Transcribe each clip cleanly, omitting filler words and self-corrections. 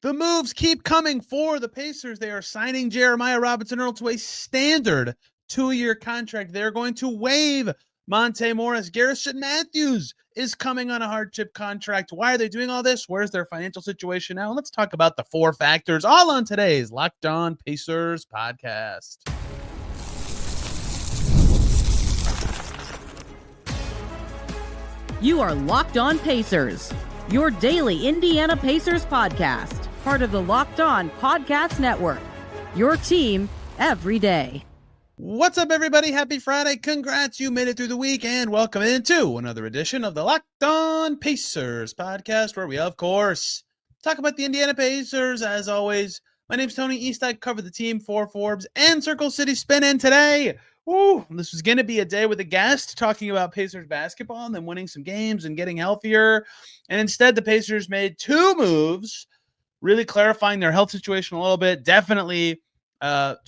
The moves keep coming for the Pacers. They are signing Jeremiah Robinson-Earl to a standard 2-year contract. They're going to waive Monte Morris. Garrison Mathews is coming on a hardship contract. Why are they doing all this? Where's their financial situation now? Let's talk about the 4 factors all on today's Locked On Pacers podcast. You are Locked On Pacers, your daily Indiana Pacers podcast, part of the Locked On Podcast Network, your team every day. What's up, everybody? Happy Friday. Congrats. You made it through the week, and welcome into another edition of the Locked On Pacers podcast, where we, of course, talk about the Indiana Pacers. As always, my name's Tony East. I cover the team for Forbes and Circle City Spin, and today, this was going to be a day with a guest talking about Pacers basketball and then winning some games and getting healthier. And instead, the Pacers made 2 moves, really clarifying their health situation a little bit. Definitely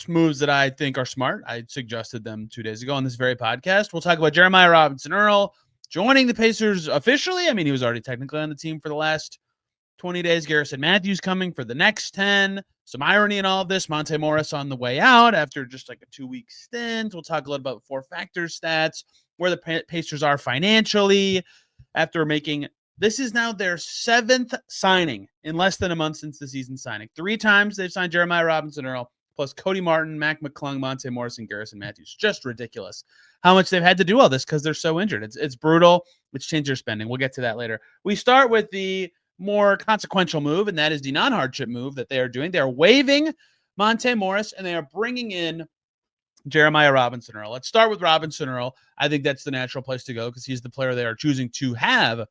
moves that I think are smart. I suggested them 2 days ago on this very podcast. We'll talk about Jeremiah Robinson-Earl joining the Pacers officially. I mean, he was already technically on the team for the last 20 days. Garrison Matthews coming for the next 10. Some irony in all of this. Monte Morris on the way out after just like a 2-week stint. We'll talk a little about 4 factor stats, where the Pacers are financially after making – this is now their 7th signing in less than a month since the season signing. 3 times they've signed Jeremiah Robinson-Earl, plus Cody Martin, Mac McClung, Monte Morris, and Garrison Matthews. Just ridiculous how much they've had to do all this because they're so injured. It's brutal. It's changed their spending. We'll get to that later. We start with the more consequential move, and that is the non-hardship move that they are doing. They are waiving Monte Morris, and they are bringing in Jeremiah Robinson-Earl. Let's start with Robinson-Earl. I think that's the natural place to go because he's the player they are choosing to have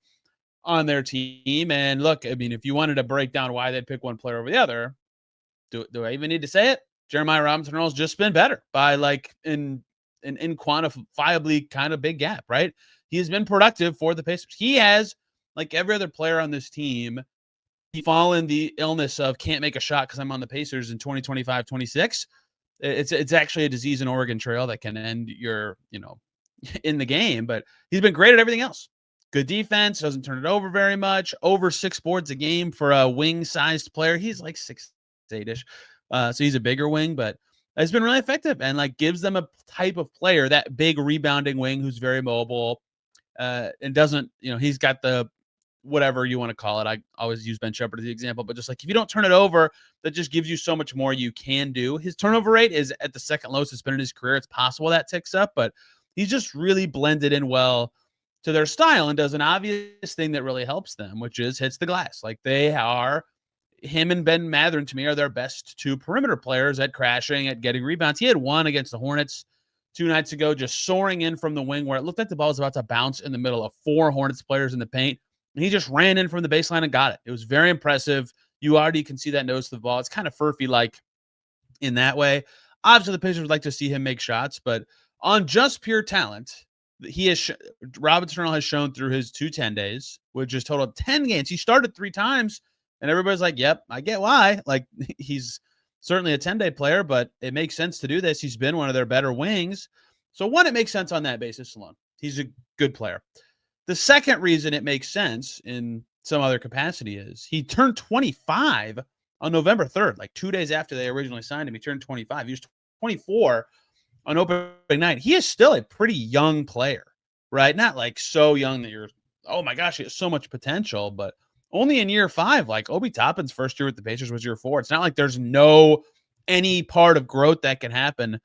on their team. And look, I mean, if you wanted to break down why they'd pick one player over the other, do I even need to say it? Jeremiah Robinson-Earl's just been better by like in quantifiably kind of big gap, right? He has been productive for the Pacers. He has, like every other player on this team, he fallen the illness of can't make a shot because I'm on the Pacers in 2025, 26. It's actually a disease in Oregon Trail that can end your, in the game, but he's been great at everything else. Good defense, doesn't turn it over very much, over 6 boards a game for a wing-sized player. He's like 6'8"-ish. So he's a bigger wing, but it's been really effective and like gives them a type of player, that big rebounding wing who's very mobile and doesn't, he's got the whatever you want to call it. I always use Ben Shepherd as the example, but just like if you don't turn it over, that just gives you so much more you can do. His turnover rate is at the second lowest it's been in his career. It's possible that ticks up, but he's just really blended in well to their style and does an obvious thing that really helps them, which is hits the glass. Like they are, him and Ben Mathurin to me are their best 2 perimeter players at crashing, at getting rebounds. He had one against the Hornets 2 nights ago, just soaring in from the wing where it looked like the ball was about to bounce in the middle of 4 Hornets players in the paint. And he just ran in from the baseline and got it. It was very impressive. You already can see that nose to the ball. It's kind of Furphy-like in that way. Obviously, the Pacers would like to see him make shots, but on just pure talent, Robinson-Earl has shown through his 2 10 days, which is total 10 games. He started 3 times, and everybody's like, yep, I get why. Like, he's certainly a 10-day player, but it makes sense to do this. He's been one of their better wings. So, one, it makes sense on that basis alone. He's a good player. The second reason it makes sense in some other capacity is he turned 25 on November 3rd, like 2 days after they originally signed him. He turned 25. He was 24 on opening night. He is still a pretty young player, right? Not like so young that you're, oh my gosh, he has so much potential, but only in year 5, like Obi Toppin's first year with the Pacers was year 4. It's not like there's any part of growth that can happen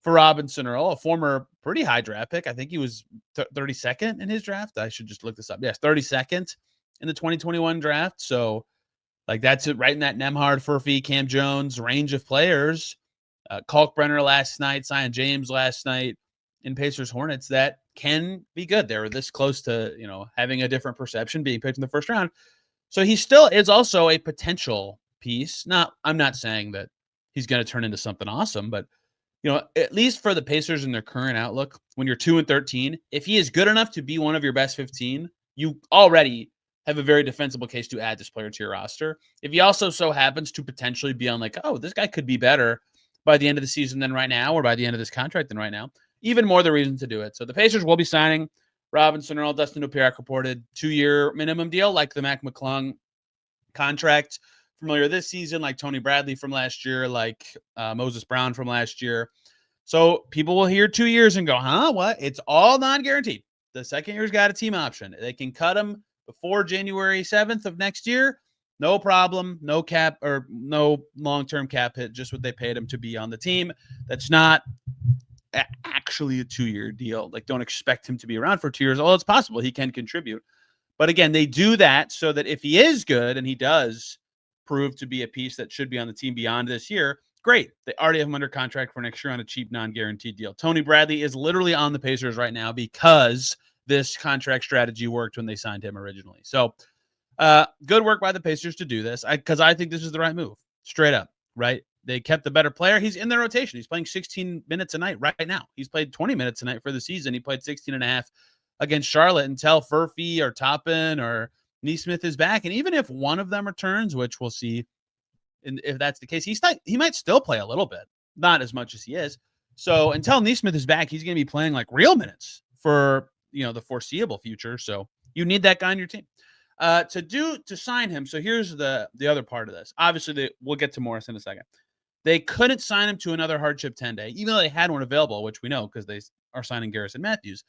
for Robinson-Earl, a former pretty high draft pick. I think he was 32nd in his draft. I should just look this up. Yes, 32nd in the 2021 draft. So, like, that's it right in that Nembhard, Furphy, Cam Jones range of players. Kalkbrenner last night, Zion James last night in Pacers Hornets that can be good. They were this close to, having a different perception, being picked in the first round. So he still is also a potential piece. I'm not saying that he's going to turn into something awesome, but at least for the Pacers in their current outlook, when you're 2-13, if he is good enough to be one of your best 15, you already have a very defensible case to add this player to your roster. If he also so happens to potentially be on like, oh, this guy could be better by the end of the season than right now, or by the end of this contract than right now, even more the reason to do it. So the Pacers will be signing Robinson-Earl. Dustin Dopirak reported 2-year minimum deal like the Mac McClung contract familiar this season, like Tony Bradley from last year, like Moses Brown from last year. So people will hear 2 years and go, huh, what? It's all non-guaranteed. The second year's got a team option. They can cut him before January 7th of next year. No problem. No cap or no long-term cap hit, just what they paid him to be on the team. That's not actually a 2-year deal. Like, don't expect him to be around for 2 years. Although it's possible he can contribute. But again, they do that so that if he is good and he does prove to be a piece that should be on the team beyond this year, great. They already have him under contract for next year on a cheap, non-guaranteed deal. Tony Bradley is literally on the Pacers right now because this contract strategy worked when they signed him originally. So good work by the Pacers to do this, because I think this is the right move, straight up, right? They kept the better player. He's in their rotation. He's playing 16 minutes a night right now. He's played 20 minutes a night for the season. He played 16 and a half against Charlotte until Furphy or Toppin or Nesmith is back. And even if one of them returns, which we'll see, and if that's the case, he might still play a little bit, not as much as he is. So until Nesmith is back, he's going to be playing like real minutes for the foreseeable future. So you need that guy on your team to sign him. So here's the other part of this. Obviously, we'll get to Morris in a second. They couldn't sign him to another hardship 10-day, even though they had one available, which we know because they are signing Garrison Matthews,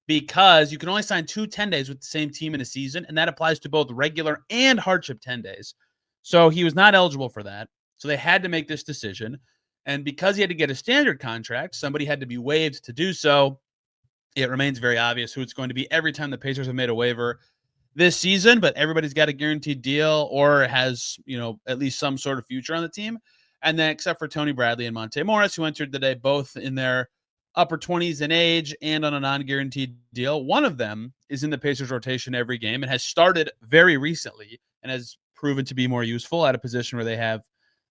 because you can only sign 2 10 days with the same team in a season, and that applies to both regular and hardship 10 days. So he was not eligible for that. So they had to make this decision. And because he had to get a standard contract, somebody had to be waived to do so. It remains very obvious who it's going to be every time the Pacers have made a waiver this season, but everybody's got a guaranteed deal or has, at least some sort of future on the team. And then except for Tony Bradley and Monte Morris, who entered the day both in their upper 20s in age and on a non-guaranteed deal. One of them is in the Pacers rotation every game and has started very recently and has proven to be more useful at a position where they have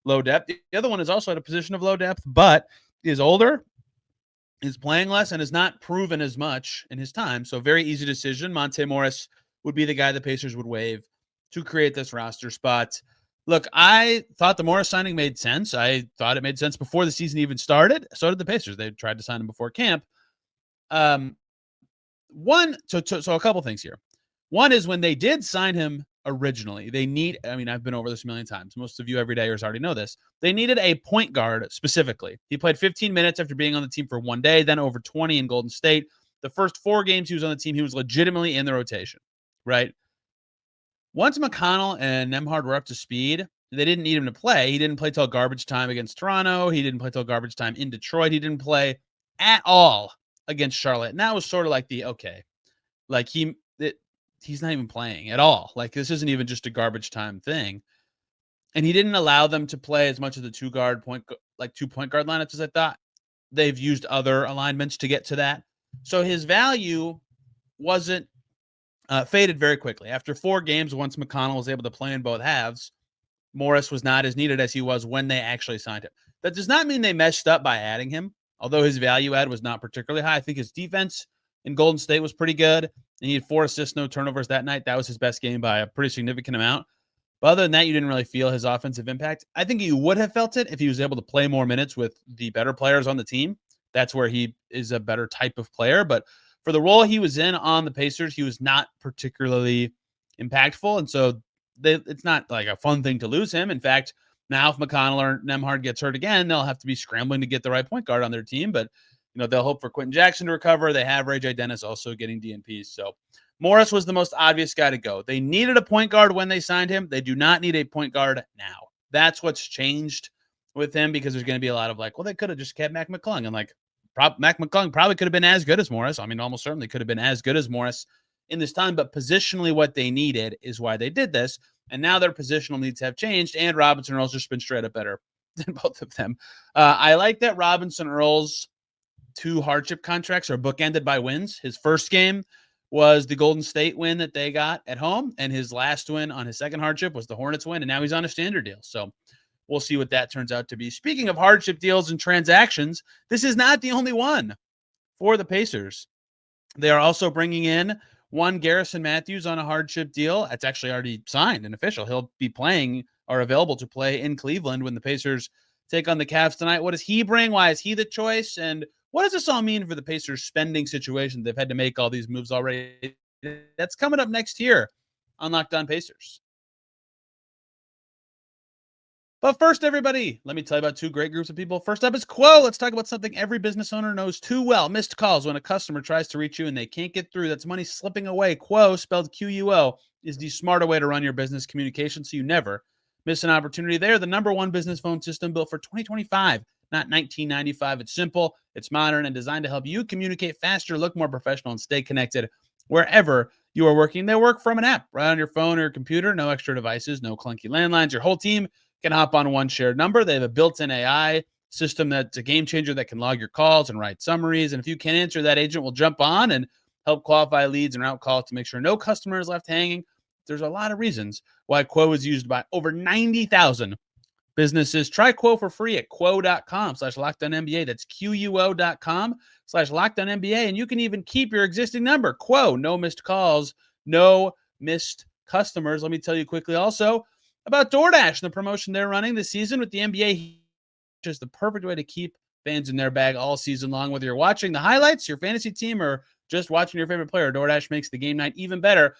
low depth. The other one is also at a position of low depth, but is older, is playing less, and has not proven as much in his time. So very easy decision. Monte Morris would be the guy the Pacers would waive to create this roster spot. Look, I thought the Morris signing made sense. I thought it made sense before the season even started. So did the Pacers. They tried to sign him before camp. So a couple things here. One is when they did sign him originally, I've been over this a million times. Most of you everydayers already know this. They needed a point guard specifically. He played 15 minutes after being on the team for one day, then over 20 in Golden State. The first 4 games he was on the team, he was legitimately in the rotation, right? Once McConnell and Nembhard were up to speed, they didn't need him to play. He didn't play till garbage time against Toronto. He didn't play till garbage time in Detroit. He didn't play at all against Charlotte. And that was sort of like he's not even playing at all. Like, this isn't even just a garbage time thing. And he didn't allow them to play as much of the 2 point guard lineups as I thought. They've used other alignments to get to that. So his value wasn't faded very quickly. After 4 games, once McConnell was able to play in both halves, Morris was not as needed as he was when they actually signed him. That does not mean they messed up by adding him, although his value add was not particularly high. I think his defense in Golden State was pretty good, and he had 4 assists, no turnovers that night. That was his best game by a pretty significant amount. But other than that, you didn't really feel his offensive impact. I think you would have felt it if he was able to play more minutes with the better players on the team. That's where he is a better type of player. But for the role he was in on the Pacers, he was not particularly impactful. And so it's not like a fun thing to lose him. In fact, now if McConnell or Nembhard gets hurt again, they'll have to be scrambling to get the right point guard on their team. But, they'll hope for Quentin Jackson to recover. They have Ray J. Dennis also getting DNPs. So Morris was the most obvious guy to go. They needed a point guard when they signed him. They do not need a point guard now. That's what's changed with him, because there's going to be a lot of they could have just kept Mac McClung. And Mac McClung probably could have been as good as Morris. Almost certainly could have been as good as Morris in this time, but positionally what they needed is why they did this. And now their positional needs have changed, and Robinson-Earl's just been straight up better than both of them. I like that Robinson-Earl's 2 hardship contracts are bookended by wins. His first game was the Golden State win that they got at home, and his last win on his second hardship was the Hornets win, and now he's on a standard deal. So we'll see what that turns out to be. Speaking of hardship deals and transactions, this is not the only one for the Pacers. They are also bringing in one Garrison Matthews on a hardship deal. It's actually already signed and official. He'll be playing or available to play in Cleveland when the Pacers take on the Cavs tonight. What does he bring? Why is he the choice? And what does this all mean for the Pacers spending situation? They've had to make all these moves already. That's coming up next here on Locked On Pacers. But first, everybody, let me tell you about two great groups of people. First up is Quo. Let's talk about something every business owner knows too well. Missed calls when a customer tries to reach you and they can't get through. That's money slipping away. Quo, spelled Quo, is the smarter way to run your business communication so you never miss an opportunity. They are the #1 business phone system built for 2025, not 1995. It's simple, it's modern, and designed to help you communicate faster, look more professional, and stay connected wherever you are working. They work from an app right on your phone or your computer. No extra devices, no clunky landlines. Your whole team can hop on one shared number. They have a built-in AI system that's a game changer that can log your calls and write summaries. And if you can't answer, that agent will jump on and help qualify leads and route calls to make sure no customer is left hanging. There's a lot of reasons why Quo is used by over 90,000 businesses. Try Quo for free at quo.com/LockedOnNBA. That's QUO.com/LockedOnNBA. And you can even keep your existing number. Quo, no missed calls, no missed customers. Let me tell you quickly also about DoorDash and the promotion they're running this season with the NBA. Just the perfect way to keep fans in their bag all season long. Whether you're watching the highlights, your fantasy team, or just watching your favorite player, DoorDash makes the game night even better.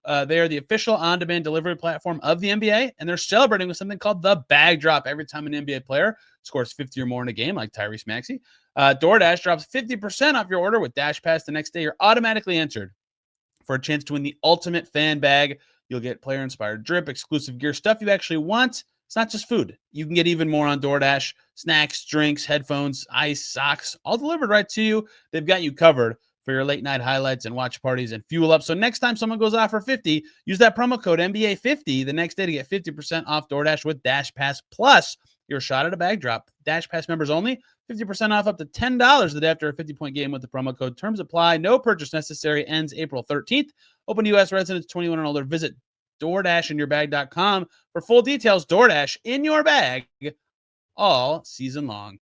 They are the official on-demand delivery platform of the NBA, and they're celebrating with something called the bag drop. Every time an NBA player scores 50 or more in a game, like Tyrese Maxey, DoorDash drops 50% off your order with Dash Pass the next day. You're automatically entered for a chance to win the ultimate fan bag. You'll get player-inspired drip, exclusive gear, stuff you actually want. It's not just food. You can get even more on DoorDash. Snacks, drinks, headphones, ice, socks, all delivered right to you. They've got you covered for your late-night highlights and watch parties and fuel up. So next time someone goes off for 50, use that promo code NBA50 the next day to get 50% off DoorDash with Dash Pass. Plus, your shot at a bag drop. Dash Pass members only. 50% off up to $10 the day after a 50-point game with the promo code. Terms apply. No purchase necessary. Ends April 13th. Open to U.S. residents 21 and older. Visit DoorDashinYourBag.com for full details. DoorDash in your bag all season long.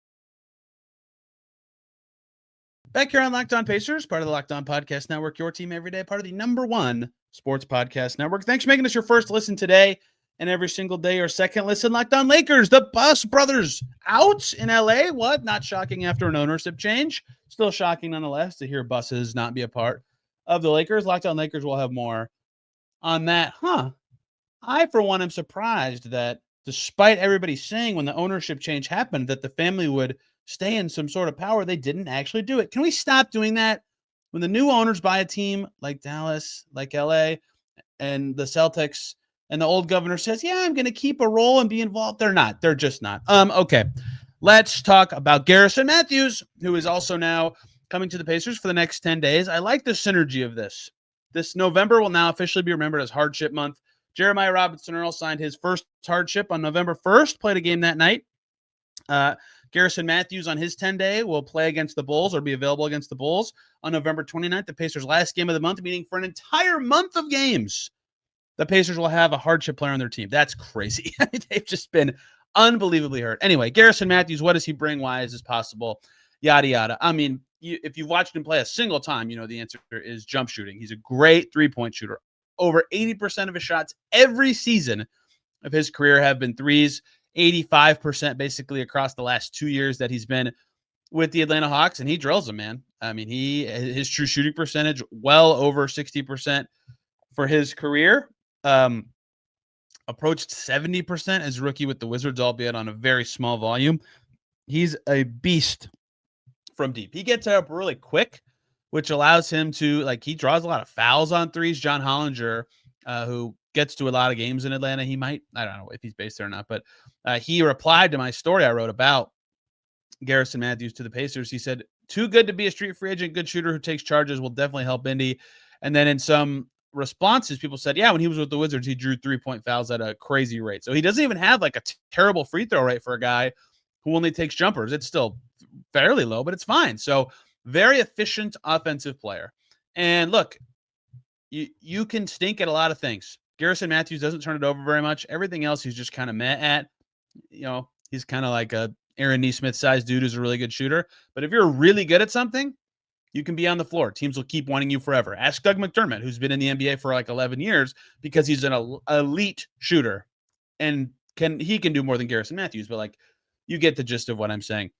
Back here on Locked On Pacers, part of the Locked On Podcast Network, your team every day, part of the #1 sports podcast network. Thanks for making us your first listen today and every single day, or second listen. Locked On Lakers, the Buss brothers out in LA. What? Not shocking after an ownership change. Still shocking nonetheless to hear Busses not be a part of the Lakers. Locked On Lakers will have more on that. I, for one, am surprised that despite everybody saying when the ownership change happened that the family would stay in some sort of power, they didn't actually do it. Can we stop doing that? When the new owners buy a team like Dallas, like LA, and the Celtics, and the old governor says, yeah, I'm going to keep a role and be involved. They're not. They're just not. Okay. Let's talk about Garrison Matthews, who is also now coming to the Pacers for the next 10 days. I like the synergy of this. This November will now officially be remembered as hardship month. Jeremiah Robinson-Earl signed his first hardship on November 1st, played a game that night. Garrison Matthews on his 10-day will play against the Bulls or be available against the Bulls on November 29th, the Pacers' last game of the month, meaning for an entire month of games, the Pacers will have a hardship player on their team. That's crazy. They've just been unbelievably hurt. Anyway, Garrison Matthews, what does he bring? Why is this possible? Yada, yada. I mean, if you've watched him play a single time, you know the answer is jump shooting. He's a great three-point shooter. Over 80% of his shots every season of his career have been threes. 85% basically across the last 2 years that he's been with the Atlanta Hawks, and he drills them, man. I mean, his true shooting percentage well over 60% for his career. Approached 70% as rookie with the Wizards, albeit on a very small volume. He's a beast from deep. He gets up really quick, which allows him to, he draws a lot of fouls on threes. John Hollinger, who gets to a lot of games in Atlanta, he might, I don't know if he's based there or not, but he replied to my story I wrote about Garrison Matthews to the Pacers. He said, too good to be a street free agent, good shooter who takes charges, will definitely help Indy. And then in some responses, people said, yeah, when he was with the Wizards, he drew 3-point fouls at a crazy rate. So he doesn't even have a terrible free throw rate for a guy who only takes jumpers. It's still fairly low, but it's fine. So very efficient offensive player. And look, you can stink at a lot of things. Garrison Matthews doesn't turn it over very much. Everything else he's just kind of meh at. He's kind of like a Aaron Nesmith-sized dude who's a really good shooter. But if you're really good at something, you can be on the floor. Teams will keep wanting you forever. Ask Doug McDermott, who's been in the NBA for 11 years, because he's an elite shooter. And he can do more than Garrison Matthews, but you get the gist of what I'm saying.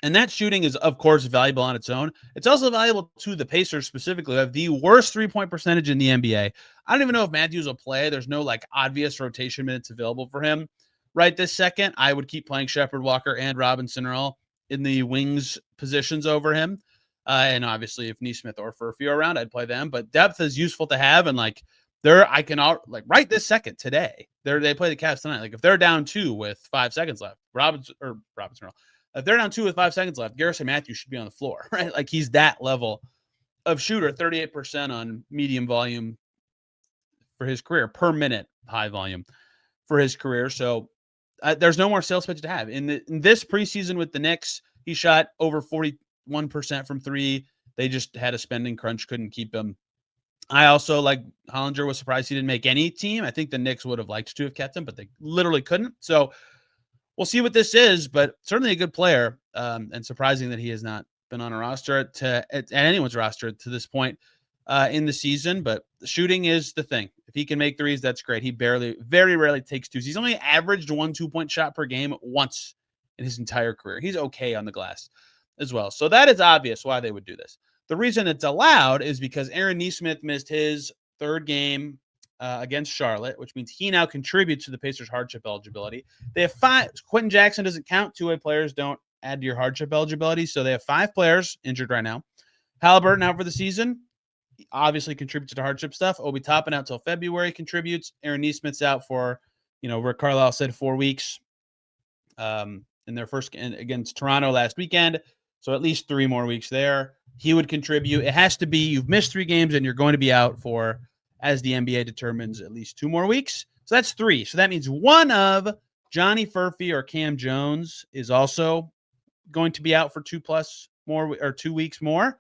And that shooting is, of course, valuable on its own. It's also valuable to the Pacers specifically, who have the worst three-point percentage in the NBA. I don't even know if Matthews will play. There's no obvious rotation minutes available for him. right this second, I would keep playing Shepherd Walker and Robinson-Earl in the wings positions over him. And obviously, if Neesmith or Furphy are around, I'd play them. But depth is useful to have, and like I can right this second today. They play the Cavs tonight. Like if they're down 2 with 5 seconds left, Robinson-Earl. If they're down 2 with 5 seconds left, Garrison Matthews should be on the floor, right? Like he's that level of shooter, 38% on medium volume for his career, per minute high volume for his career. So there's no more sales pitch to have. In this preseason with the Knicks, he shot over 41% from 3. They just had a spending crunch, couldn't keep him. I also, like Hollinger, was surprised he didn't make any team. I think the Knicks would have liked to have kept him, but they literally couldn't. So we'll see what this is, but certainly a good player, and surprising that he has not been on a roster at anyone's roster to this point in the season. But shooting is the thing. If he can make threes, that's great. He very rarely takes twos. He's only averaged 1 2-point shot per game once in his entire career. He's okay on the glass as well. So that is obvious why they would do this. The reason it's allowed is because Aaron Neesmith missed his 3rd game against Charlotte, which means he now contributes to the Pacers' hardship eligibility. They have 5. Quentin Jackson doesn't count. 2-way players don't add to your hardship eligibility. So they have 5 players injured right now. Haliburton out for the season. He obviously contributes to hardship stuff. Obi Toppin out till February contributes. Aaron Neesmith's out for, Rick Carlisle said 4 weeks in their first against Toronto last weekend. So at least 3 more weeks there. He would contribute. It has to be you've missed 3 games and you're going to be out for, as the NBA determines, at least 2 more weeks. So that's 3. So that means one of Johnny Furphy or Cam Jones is also going to be out for 2 weeks more.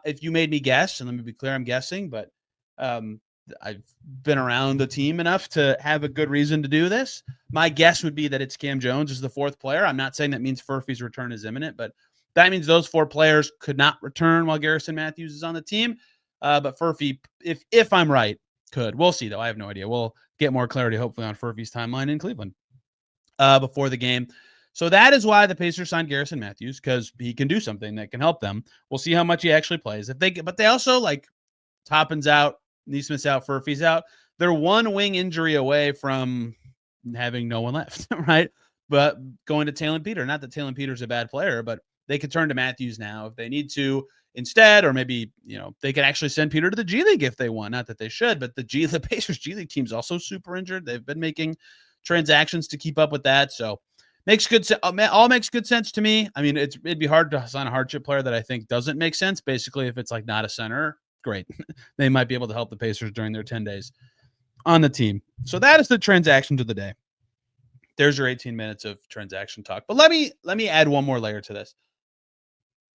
If you made me guess, and let me be clear, I'm guessing, but I've been around the team enough to have a good reason to do this. My guess would be that it's Cam Jones as the 4th player. I'm not saying that means Furphy's return is imminent, but that means those 4 players could not return while Garrison Matthews is on the team. But Furphy, if I'm right, could. We'll see, though. I have no idea. We'll get more clarity, hopefully, on Furphy's timeline in Cleveland before the game. So that is why the Pacers signed Garrison Matthews, because he can do something that can help them. We'll see how much he actually plays. But they also, like, Toppin's out, Neesmith's out, Furphy's out. They're 1 wing injury away from having no one left, right? But going to Talon Peter. Not that Talon Peter's a bad player, but they could turn to Matthews now if they need to instead, or maybe, they could actually send Peter to the G League if they want. Not that they should, but the Pacers G League team's also super injured. They've been making transactions to keep up with that. So all makes good sense to me. I mean, it'd be hard to sign a hardship player that I think doesn't make sense. Basically, if it's like not a center, great. They might be able to help the Pacers during their 10 days on the team. So that is the transaction of the day. There's your 18 minutes of transaction talk. But let me add one more layer to this.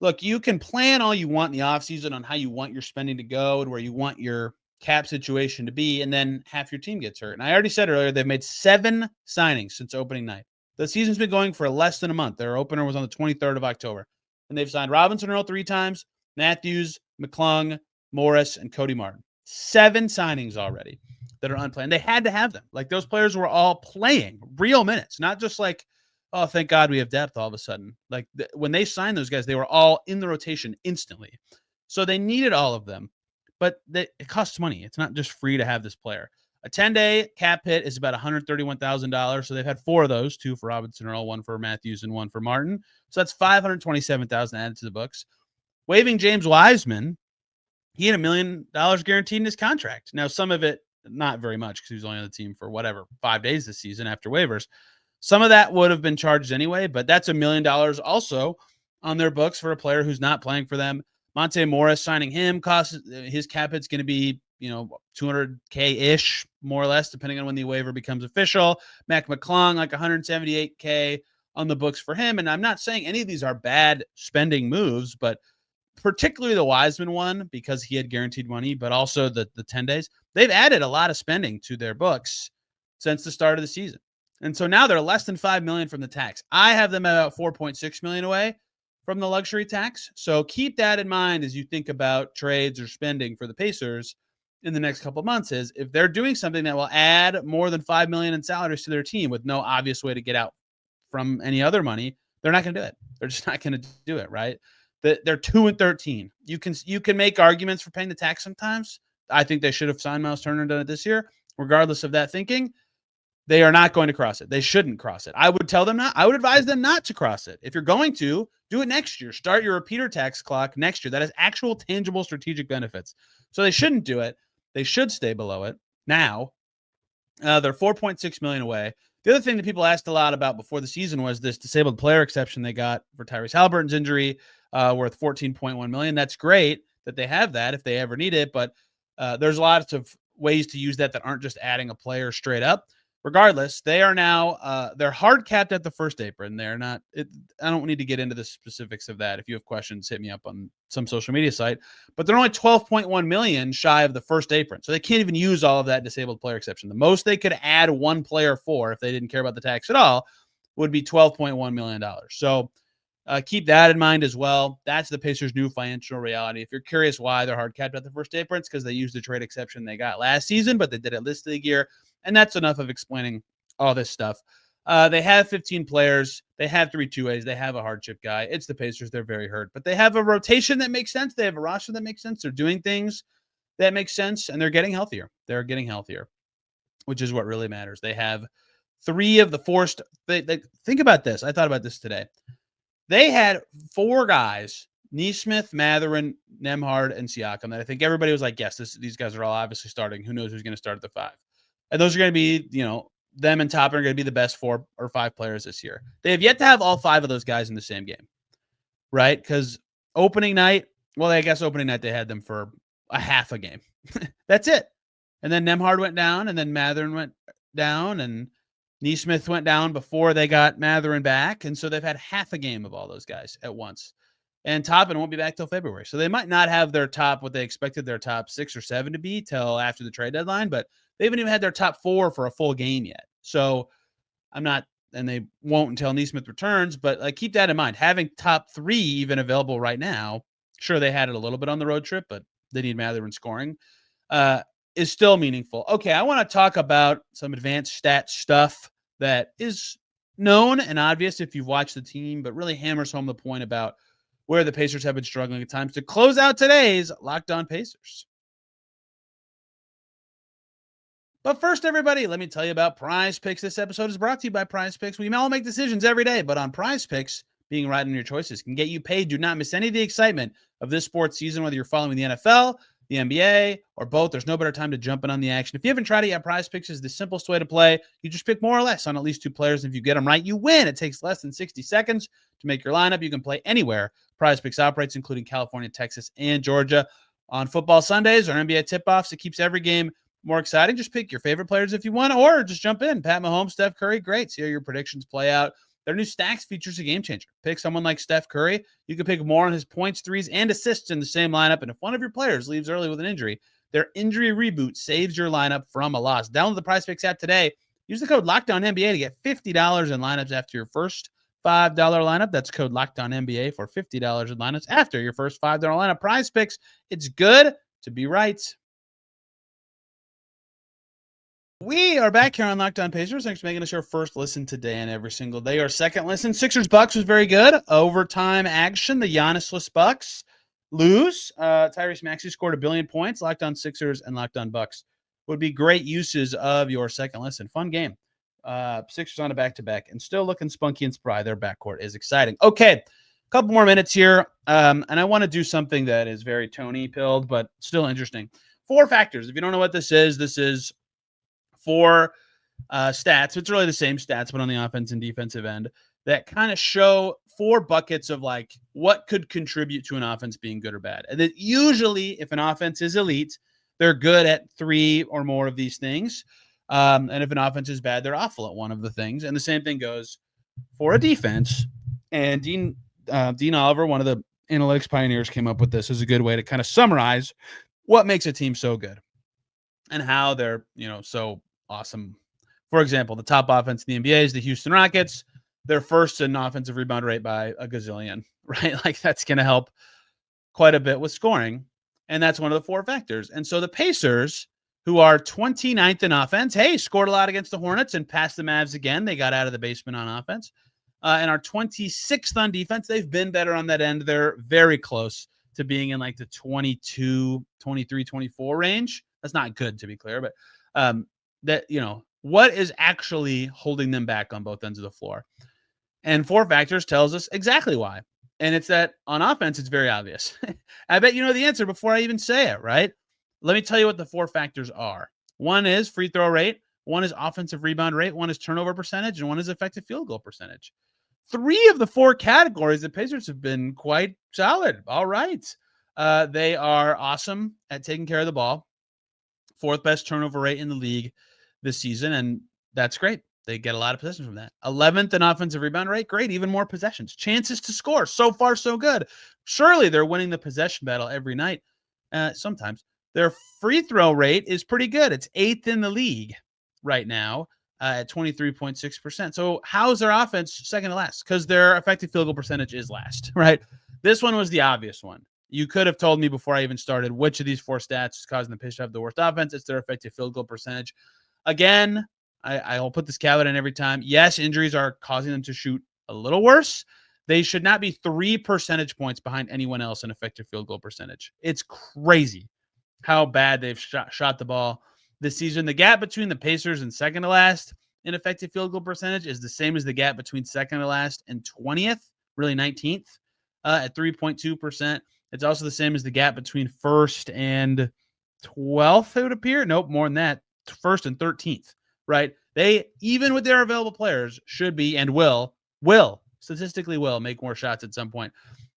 Look, you can plan all you want in the offseason on how you want your spending to go and where you want your cap situation to be, and then half your team gets hurt. And I already said earlier, they've made 7 signings since opening night. The season's been going for less than a month. Their opener was on the 23rd of October. And they've signed Robinson-Earl 3 times, Matthews, McClung, Morris, and Cody Martin. 7 signings already that are unplanned. They had to have them. Like, those players were all playing real minutes, not just like, oh, thank God we have depth all of a sudden. Like, when they signed those guys, they were all in the rotation instantly. So they needed all of them. But it costs money. It's not just free to have this player. A 10-day cap hit is about $131,000. So they've had 4 of those, 2 for Robinson-Earl, 1 for Matthews, and 1 for Martin. So that's $527,000 added to the books. Waiving James Wiseman, he had $1 million guaranteed in his contract. Now, some of it, not very much, because he was only on the team for 5 days this season after waivers. Some of that would have been charged anyway, but that's $1 million also on their books for a player who's not playing for them. Monte Morris, signing him, his cap hit's going to be, $200K-ish, more or less, depending on when the waiver becomes official. Mac McClung, like $178K on the books for him. And I'm not saying any of these are bad spending moves, but particularly the Wiseman one, because he had guaranteed money, but also the 10 days. They've added a lot of spending to their books since the start of the season. And so now they're less than $5 million from the tax. I have them at about $4.6 million away from the luxury tax. So keep that in mind as you think about trades or spending for the Pacers in the next couple of months. Is if they're doing something that will add more than $5 million in salaries to their team with no obvious way to get out from any other money, they're not going to do it. They're just not going to do it, right? They're 2-13. You can make arguments for paying the tax sometimes. I think they should have signed Miles Turner and done it this year, regardless of that thinking. They are not going to cross it. They shouldn't cross it. I would tell them not. I would advise them not to cross it. If you're going to, do it next year. Start your repeater tax clock next year. That has actual tangible strategic benefits. So they shouldn't do it. They should stay below it. Now, they're 4.6 million away. The other thing that people asked a lot about before the season was this disabled player exception they got for Tyrese Haliburton's injury, worth 14.1 million. That's great that they have that if they ever need it, but there's lots of ways to use that aren't just adding a player straight up. Regardless, they are now they're hard capped at the first apron. They're not. I don't need to get into the specifics of that. If you have questions, hit me up on some social media site. But they're only 12.1 million shy of the first apron, so they can't even use all of that disabled player exception. The most they could add one player for, if they didn't care about the tax at all, would be $12.1 million. So keep that in mind as well. That's the Pacers' new financial reality. If you're curious why they're hard capped at the first apron, it's because they used the trade exception they got last season, but they did it this league year. And that's enough of explaining all this stuff. They have 15 players. They have 3 2-ways. They have a hardship guy. It's the Pacers. They're very hurt. But they have a rotation that makes sense. They have a roster that makes sense. They're doing things that make sense, and they're getting healthier. They're getting healthier, which is what really matters. They have 3 of the 4 think about this. I thought about this today. They had 4 guys, Nesmith, Mathurin, Nembhard, and Siakam, that I think everybody was like, yes, these guys are all obviously starting. Who knows who's going to start at the 5? And those are going to be, them and Toppin are going to be the best 4 or 5 players this year. They have yet to have all 5 of those guys in the same game, right? Because opening night, I guess opening night they had them for a half a game. That's it. And then Nembhard went down, and then Mathurin went down, and Nesmith went down before they got Mathurin back. And so they've had half a game of all those guys at once. And Toppin won't be back till February. So they might not have their top, what they expected their top 6 or 7 to be till after the trade deadline, but they haven't even had their top 4 for a full game yet. So and they won't until Nesmith returns, but keep that in mind. Having top 3 even available right now, sure, they had it a little bit on the road trip, but they need Mathurin scoring, is still meaningful. Okay, I want to talk about some advanced stat stuff that is known and obvious if you've watched the team, but really hammers home the point about where the Pacers have been struggling at times to close out today's Locked On Pacers. But first, everybody, let me tell you about PrizePicks. This episode is brought to you by PrizePicks. We all make decisions every day, but on PrizePicks, being right in your choices can get you paid. Do not miss any of the excitement of this sports season, whether you're following the NFL, the NBA, or both. There's no better time to jump in on the action. If you haven't tried it yet, PrizePicks is the simplest way to play. You just pick more or less on at least 2 players. And if you get them right, you win. It takes less than 60 seconds to make your lineup. You can play anywhere PrizePicks operates, including California, Texas, and Georgia. On football Sundays or NBA tip-offs, it keeps every game more exciting. Just pick your favorite players if you want, or just jump in. Pat Mahomes, Steph Curry, great. See how your predictions play out. Their new stacks features a game changer. Pick someone like Steph Curry. You can pick more on his points, threes, and assists in the same lineup. And if one of your players leaves early with an injury, their injury reboot saves your lineup from a loss. Download the PrizePicks app today. Use the code LOCKEDONNBA to get $50 in lineups after your first $5 lineup. That's code LOCKEDONNBA for $50 in lineups after your first $5 lineup. PrizePicks, it's good to be right. We are back here on Locked On Pacers. Thanks for making us your first listen today and every single day. Our second listen, Sixers-Bucks was very good. Overtime action. The Giannis-less Bucks lose. Tyrese Maxey scored 1 billion points. Locked On Sixers and Locked On Bucks would be great uses of your second listen. Fun game. Sixers on a back-to-back and still looking spunky and spry. Their backcourt is exciting. Okay, a couple more minutes here. And I want to do something that is very Tony-pilled, but still interesting. 4 factors. If you don't know what this is 4 stats. It's really the same stats, but on the offense and defensive end that kind of show 4 buckets of what could contribute to an offense being good or bad. And that usually if an offense is elite, they're good at 3 or more of these things. And if an offense is bad, they're awful at one of the things. And the same thing goes for a defense. And Dean Oliver, one of the analytics pioneers, came up with this as a good way to kind of summarize what makes a team so good and how they're, so awesome. For example, the top offense in the NBA is the Houston Rockets. They're first in offensive rebound rate by a gazillion, right? That's going to help quite a bit with scoring. And that's one of the 4 factors. And so the Pacers, who are 29th in offense, scored a lot against the Hornets and passed the Mavs again. They got out of the basement on offense. And are 26th on defense. They've been better on that end. They're very close to being in the 22, 23, 24 range. That's not good, to be clear, but that, What is actually holding them back on both ends of the floor? And 4 factors tells us exactly why. And it's that on offense, it's very obvious. I bet you know the answer before I even say it, right? Let me tell you what the 4 factors are. One is free throw rate, one is offensive rebound rate, one is turnover percentage, and one is effective field goal percentage. 3 of the 4 categories, the Pacers have been quite solid. All right. They are awesome at taking care of the ball. 4th best turnover rate in the league this season, and that's great. They get a lot of possessions from that. 11th in offensive rebound rate. Great. Even more possessions. Chances to score. So far, so good. Surely they're winning the possession battle every night. Sometimes. Their free throw rate is pretty good. It's 8th in the league right now at 23.6%. So how's their offense second to last? Because their effective field goal percentage is last, right? This one was the obvious one. You could have told me before I even started which of these 4 stats is causing the Pacers to have the worst offense. It's their effective field goal percentage. Again, I'll put this caveat in every time. Yes, injuries are causing them to shoot a little worse. They should not be 3 percentage points behind anyone else in effective field goal percentage. It's crazy how bad they've shot the ball this season. The gap between the Pacers and second to last in effective field goal percentage is the same as the gap between second to last and 20th, really 19th, at 3.2%. It's also the same as the gap between first and 12th, it would appear. Nope, more than that. First and 13th, right? They, even with their available players, should be and statistically will make more shots at some point.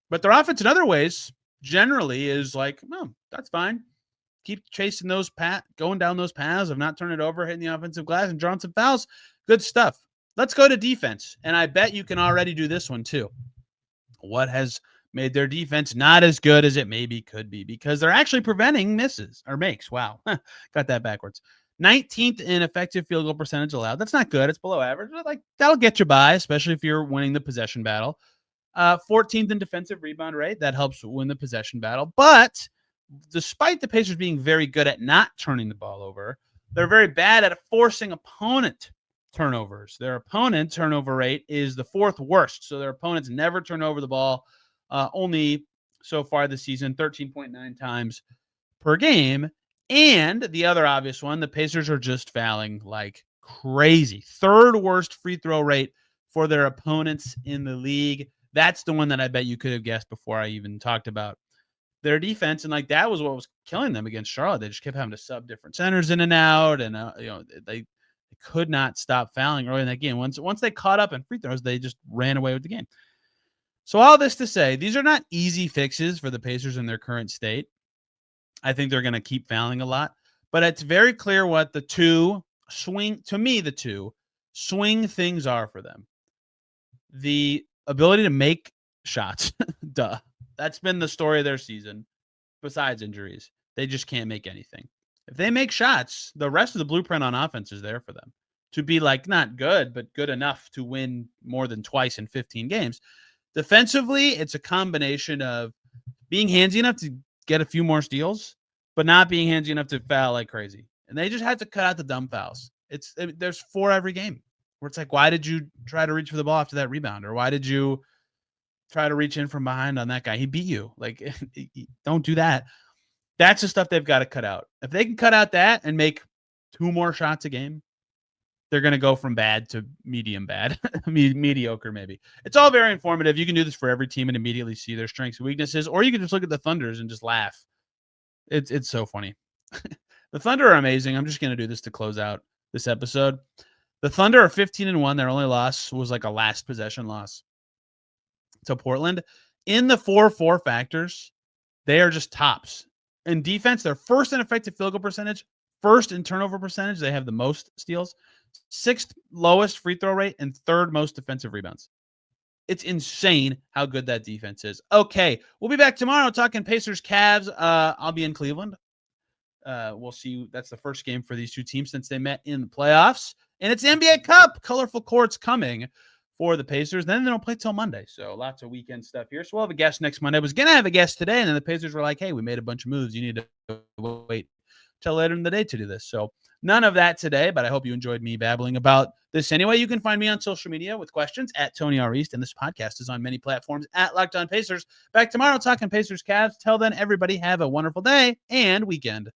But their offense in other ways generally is like, oh, that's fine. Keep chasing those going down those paths of not turning it over, hitting the offensive glass, and drawing some fouls. Good stuff. Let's go to defense. And I bet you can already do this one too. What has made their defense not as good as it maybe could be? Because they're actually preventing misses or makes. Wow. Got that backwards. 19th in effective field goal percentage allowed. That's not good. It's below average. But like that'll get you by, especially if you're winning the possession battle. 14th in defensive rebound rate. That helps win the possession battle. But despite the Pacers being very good at not turning the ball over, they're very bad at forcing opponent turnovers. Their opponent turnover rate is the 4th worst. So their opponents never turn over the ball. Only so far this season, 13.9 times per game. And the other obvious one, the Pacers are just fouling like crazy. 3rd worst free throw rate for their opponents in the league. That's the one that I bet you could have guessed before I even talked about their defense. And like that was what was killing them against Charlotte. They just kept having to sub different centers in and out. And, they could not stop fouling early in that game. Once they caught up in free throws, they just ran away with the game. So all this to say, these are not easy fixes for the Pacers in their current state. I think they're going to keep fouling a lot, but it's very clear what the two swing things are for them. The ability to make shots. Duh. That's been the story of their season. Besides injuries, they just can't make anything. If they make shots, the rest of the blueprint on offense is there for them to be like not good, but good enough to win more than twice in 15 games. Defensively, it's a combination of being handsy enough to get a few more steals, but not being handsy enough to foul like crazy. And they just have to cut out the dumb fouls. There's 4 every game where it's like, why did you try to reach for the ball after that rebound? Or why did you try to reach in from behind on that guy? He beat you. Like, don't do that. That's the stuff they've got to cut out. If they can cut out that and make 2 more shots a game, they're going to go from bad to medium bad, mediocre maybe. It's all very informative. You can do this for every team and immediately see their strengths and weaknesses, or you can just look at the Thunders and just laugh. It's so funny. The Thunder are amazing. I'm just going to do this to close out this episode. The Thunder are 15-1. Their only loss was like a last possession loss to Portland. In the 4 factors, they are just tops. In defense, they're first in effective field goal percentage, first in turnover percentage. They have the most steals, 6th lowest free throw rate, and 3rd most defensive rebounds. It's insane how good that defense is. Okay, we'll be back tomorrow talking Pacers, Cavs. I'll be in Cleveland. We'll see. That's the first game for these two teams since they met in the playoffs. And it's NBA Cup. Colorful courts coming for the Pacers. Then they don't play till Monday. So lots of weekend stuff here. So we'll have a guest next Monday. I was going to have a guest today, and then the Pacers were like, hey, we made a bunch of moves. You need to wait till later in the day to do this. So none of that today, but I hope you enjoyed me babbling about this anyway. You can find me on social media with questions at Tony R. East, and this podcast is on many platforms at Locked On Pacers. Back tomorrow talking Pacers Cavs. Till then, everybody have a wonderful day and weekend.